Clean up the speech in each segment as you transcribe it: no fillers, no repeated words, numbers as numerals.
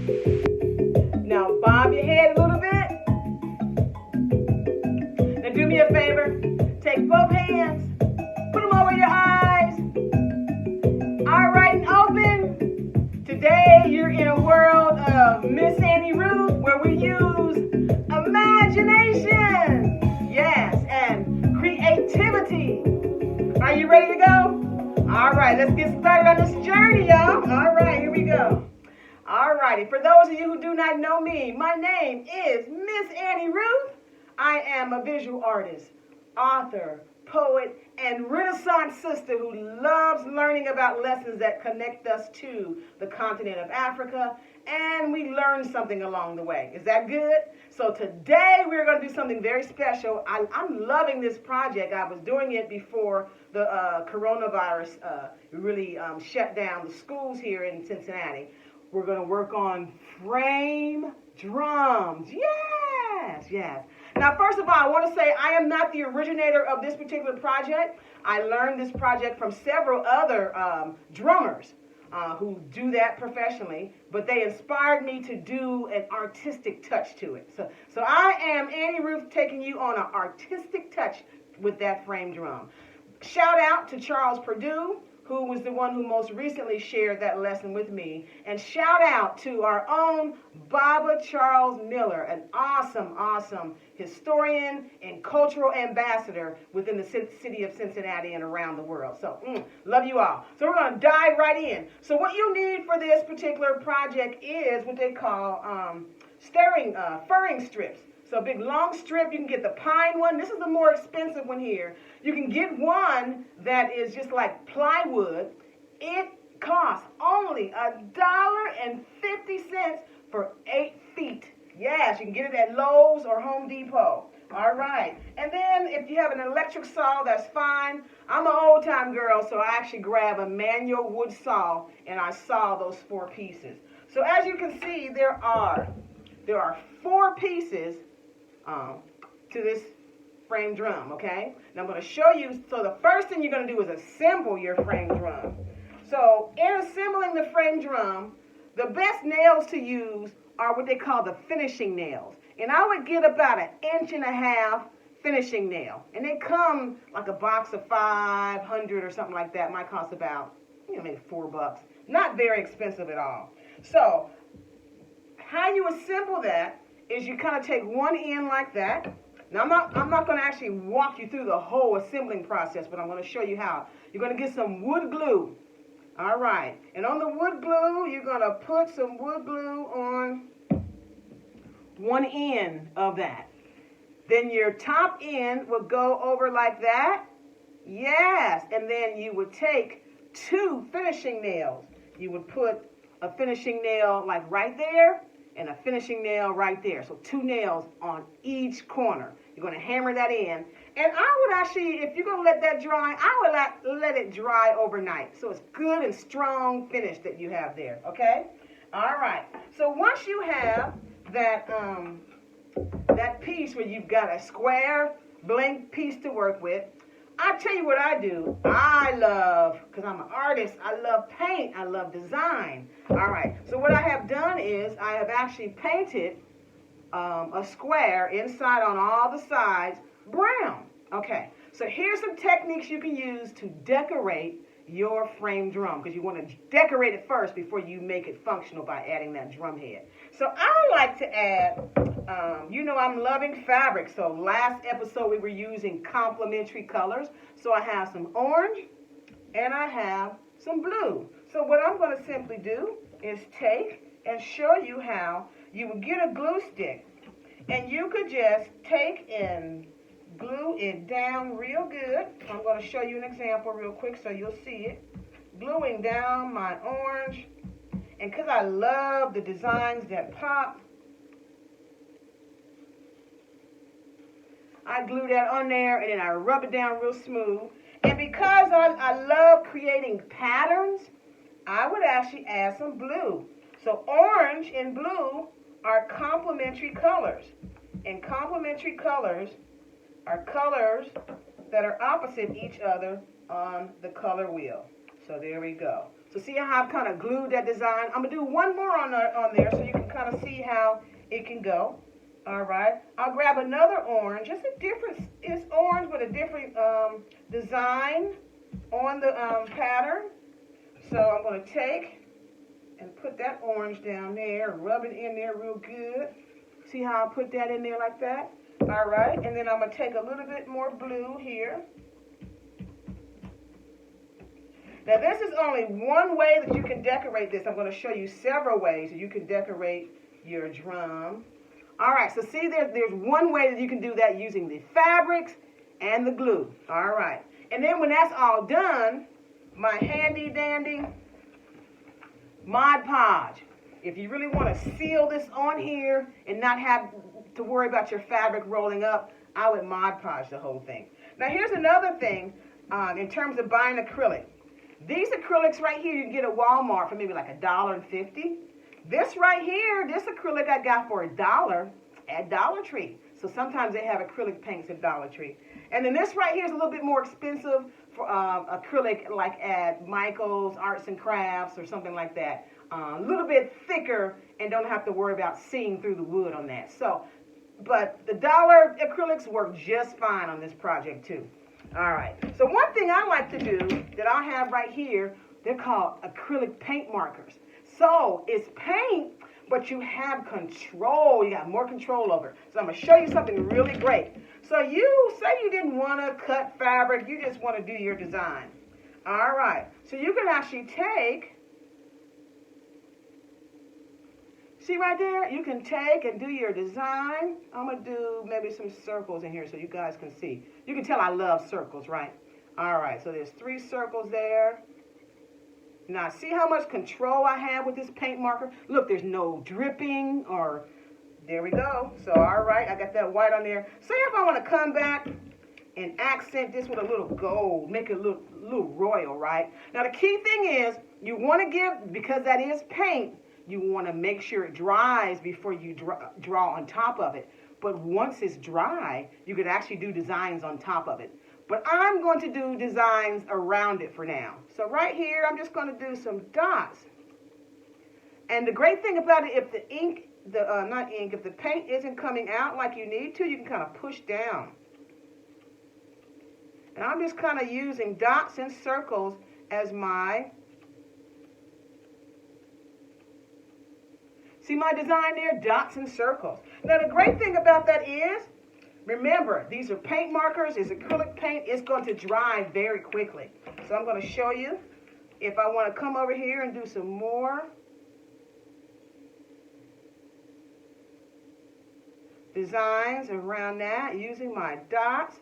Now bob your head a little bit. Now do me a favor. Take both hands. Put them over your eyes. Eye right and open. Today you're in a world of Miss Annie Ruth where we use imagination. Yes, and creativity. Are you ready to go? All right, let's get started on this journey, y'all. All right, here we go. All righty, for those of you who do not know me, my name is Miss Annie Ruth. I am a visual artist, author, poet, and Renaissance sister who loves learning about lessons that connect us to the continent of Africa, and we learn something along the way. Is that good? So today we're going to do something very special. I'm loving this project. I was doing it before the coronavirus really shut down the schools here in Cincinnati. We're going to work on frame drums. Yes, yes. Now, first of all, I want to say I am not the originator of this particular project. I learned this project from several other drummers who do that professionally, but they inspired me to do an artistic touch to it. So I am Annie Ruth taking you on an artistic touch with that frame drum. Shout out to Charles Purdue, who was the one who most recently shared that lesson with me. And shout out to our own Baba Charles Miller, an awesome historian and cultural ambassador within the city of Cincinnati and around the world. So, love you all. So we're going to dive right in. So what you need for this particular project is what they call furring strips. So a big long strip, you can get the pine one. This is the more expensive one here. You can get one that is just like plywood. It costs only $1.50 for 8 feet. Yes, you can get it at Lowe's or Home Depot. All right. And then if you have an electric saw, that's fine. I'm an old-time girl, so I actually grab a manual wood saw and I saw those 4 pieces. So as you can see, there are 4 pieces to this frame drum, okay? Now I'm going to show you. So the first thing you're going to do is assemble your frame drum. So in assembling the frame drum, the best nails to use are what they call the finishing nails. And I would get about 1.5 inch finishing nail. And they come like a box of 500 or something like that. Might cost about, maybe $4. Not very expensive at all. So how you assemble that is you kind of take one end like that. Now I'm not going to actually walk you through the whole assembling process, but I'm going to show you how. You're going to get some wood glue. All right. And on the wood glue, you're going to put some wood glue on one end of that. Then your top end will go over like that. Yes. And then you would take 2 finishing nails. You would put a finishing nail like right there and a finishing nail right there. So 2 nails on each corner. You're going to hammer that in. And I would actually, if you're going to let that dry, I would let it dry overnight. So it's good and strong finish that you have there, okay? All right. So once you have that, that piece where you've got a square blank piece to work with, I'll tell you what I do. I love, because I'm an artist, I love paint, I love design. All right, so what I have done is I have actually painted a square inside on all the sides brown. Okay, so here's some techniques you can use to decorate your frame drum, because you want to decorate it first before you make it functional by adding that drum head. So I like to add, I'm loving fabric. So last episode we were using complementary colors. So I have some orange and I have some blue. So what I'm going to simply do is take and show you how you would get a glue stick, and you could just take and glue it down real good. I'm going to show you an example real quick so you'll see it. Gluing down my orange, and because I love the designs that pop, I glue that on there and then I rub it down real smooth. And because I love creating patterns, I would actually add some blue. So orange and blue are complementary colors. And complementary colors are colors that are opposite each other on the color wheel. So there we go. So see how I've kind of glued that design? I'm going to do one more on there so you can kind of see how it can go. All right. I'll grab another orange. It's orange with a different design on the pattern. So I'm going to take and put that orange down there, rub it in there real good. See how I put that in there like that? All right. And then I'm going to take a little bit more blue here. Now this is only one way that you can decorate this. I'm going to show you several ways that you can decorate your drum. All right, so see there's one way that you can do that using the fabrics and the glue. All right. And then when that's all done, my handy dandy Mod Podge. If you really want to seal this on here and not have to worry about your fabric rolling up, I would Mod Podge the whole thing. Now here's another thing in terms of buying acrylic. These acrylics right here you can get at Walmart for maybe like $1.50. This right here, this acrylic I got for $1 at Dollar Tree. So sometimes they have acrylic paints at Dollar Tree. And then this right here is a little bit more expensive for acrylic like at Michael's Arts and Crafts or something like that. A little bit thicker and don't have to worry about seeing through the wood on that. So, but the dollar acrylics work just fine on this project too. All right. So one thing I like to do that I have right here, they're called acrylic paint markers. So it's paint, but you have control. You got more control over it. So I'm going to show you something really great. So you say you didn't want to cut fabric. You just want to do your design. All right. So you can actually take, see right there? You can take and do your design. I'm going to do maybe some circles in here so you guys can see. You can tell I love circles, right? All right. So there's 3 circles there. Now, see how much control I have with this paint marker? Look, there's no dripping or, there we go. So, all right, I got that white on there. Say if I want to come back and accent this with a little gold, make it look a little royal, right? Now, the key thing is you want to give, because that is paint, you want to make sure it dries before you draw on top of it. But once it's dry, you could actually do designs on top of it. But I'm going to do designs around it for now. So right here, I'm just going to do some dots. And the great thing about it, if the ink, if the paint isn't coming out like you need to, you can kind of push down. And I'm just kind of using dots and circles as my, see my design there? Dots and circles. Now the great thing about that is, remember, these are paint markers. It's acrylic paint. It's going to dry very quickly. So I'm going to show you if I want to come over here and do some more designs around that using my dots.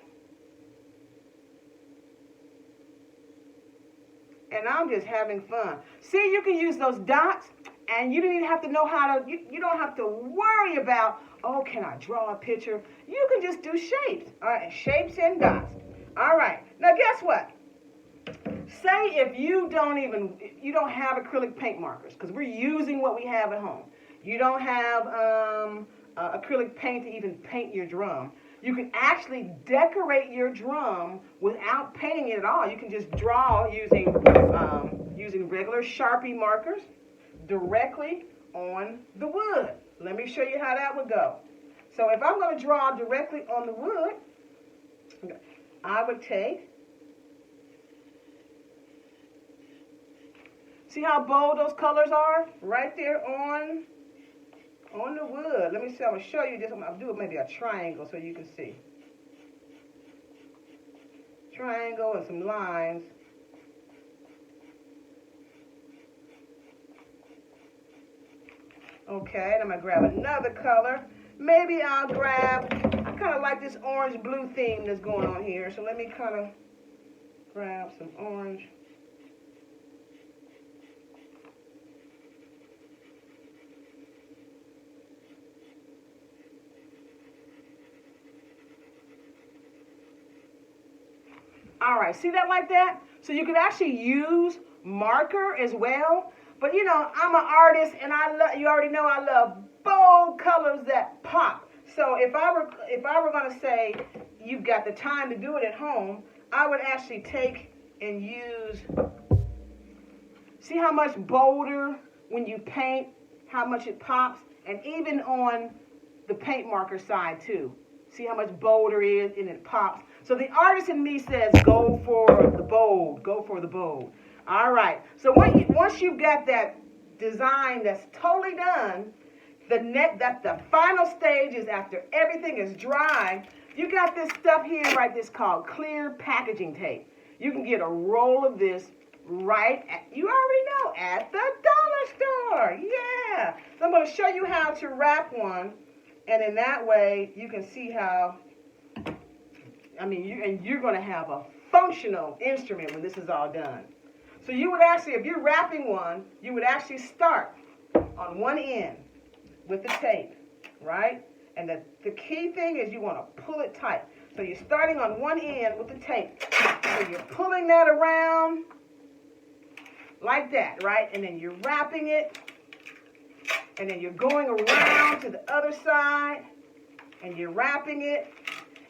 And I'm just having fun. See, you can use those dots and you don't even have to know how to, you don't have to worry about, oh, can I draw a picture? You can just do shapes. All right, shapes and dots. All right, now guess what? Say if you don't have acrylic paint markers, because we're using what we have at home. You don't have acrylic paint to even paint your drum. You can actually decorate your drum without painting it at all. You can just draw using regular Sharpie markers directly on the wood. Let me show you how that would go. So if I'm going to draw directly on the wood, I would take, see how bold those colors are? Right there on the wood. Let me see, I'm going to show you this. I'll do maybe a triangle so you can see. Triangle and some lines. Okay, I'm going to grab another color. Maybe I'll grab, I kind of like this orange-blue theme that's going on here. So let me kind of grab some orange. All right, see that like that? So you can actually use marker as well. But you know, I'm an artist, and you already know I love bold colors that pop. So if I were going to say you've got the time to do it at home, I would actually take and use See how much bolder when you paint, how much it pops? And even on the paint marker side too. See how much bolder it is and it pops. So the artist in me says go for the bold, go for the bold. All right, so once you've got that design that's totally done, the final stage is after everything is dry, you got this stuff here, right, this called clear packaging tape. You can get a roll of this right at, you already know, at the dollar store. Yeah. So I'm going to show you how to wrap one, and in that way you can see how, you're going to have a functional instrument when this is all done. So you would actually, if you're wrapping one, you would actually start on one end with the tape, right? And the key thing is you want to pull it tight. So you're starting on one end with the tape. So you're pulling that around like that, right? And then you're wrapping it. And then you're going around to the other side. And you're wrapping it.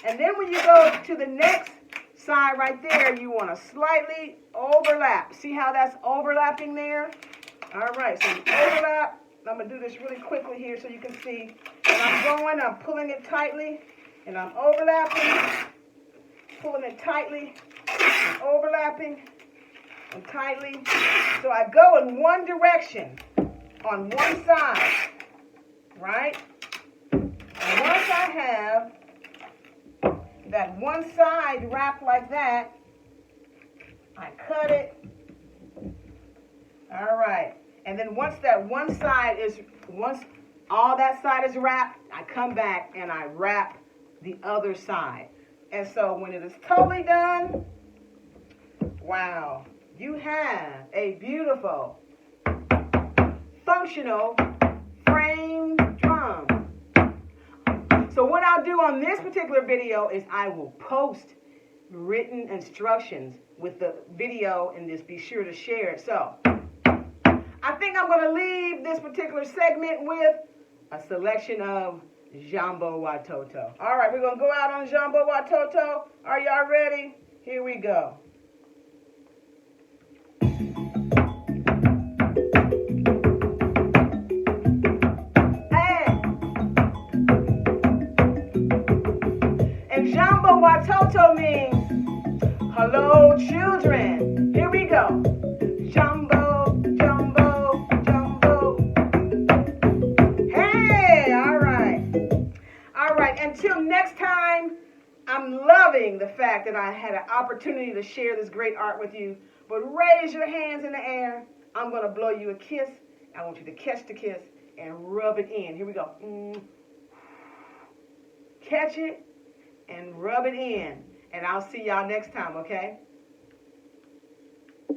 And then when you go to the next side right there, you want to slightly overlap. See how that's overlapping there? All right, so you overlap. I'm going to do this really quickly here so you can see. And I'm pulling it tightly, and I'm overlapping, pulling it tightly, and overlapping, and tightly. So I go in one direction on one side, right? And once I have that one side wrapped like that, I cut it. All right. And then once all that side is wrapped, I come back and I wrap the other side. And so when it is totally done, wow, you have a beautiful, functional frame drum. So what I'll do on this particular video is I will post written instructions with the video and just be sure to share it. So I think I'm going to leave this particular segment with a selection of Jambo Watoto. All right, we're going to go out on Jambo Watoto. Are y'all ready? Here we go. Hey! And Jambo Watoto means hello, children. Here we go. Jambo. Until next time, I'm loving the fact that I had an opportunity to share this great art with you. But raise your hands in the air. I'm going to blow you a kiss. I want you to catch the kiss and rub it in. Here we go. Catch it and rub it in. And I'll see y'all next time, okay?